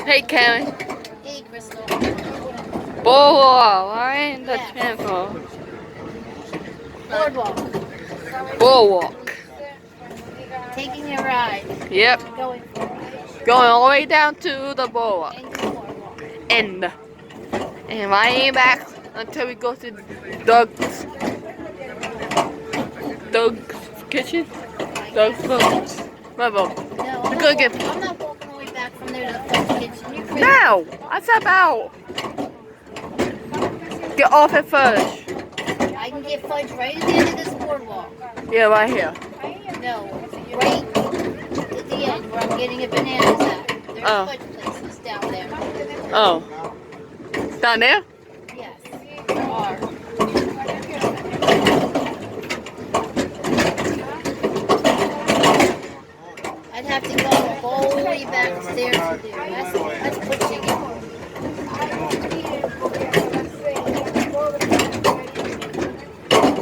Hey, Karen. Hey, Crystal. Boardwalk, right? The Yes. temple. Boardwalk. Boardwalk. Taking a ride. Yep. Going for a ride. Going all the way down to the boardwalk. And the boardwalk. End. And I ain't back until we go to Doug's kitchen. Doug's food. Remember, No, we're gonna get. I'm not walking all the way back from there to the French kitchen. You're crazy. No! I said about. Get off it first. I can get fudge right at the end of this boardwalk. Yeah, right here. No, right at the end where I'm getting a bananas at. There's fudge places down there. Oh. Down there? Yes, there are. I'd have to go all the way back stairs to do. That's pushing it.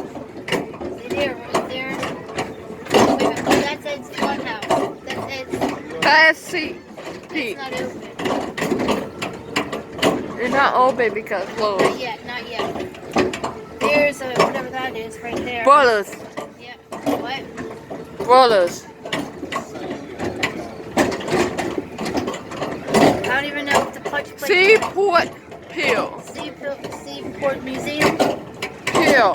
There, right there. Wait a minute. Oh, that's Ed's fun house. That's Ed's. That's see. It's not open. It's not open because Not closed. yet, not yet. There's whatever that is right there. Brothers. Yeah. What? Brothers. I don't even know if the punch plate. Seaport Hill. Seaport Museum. Hill.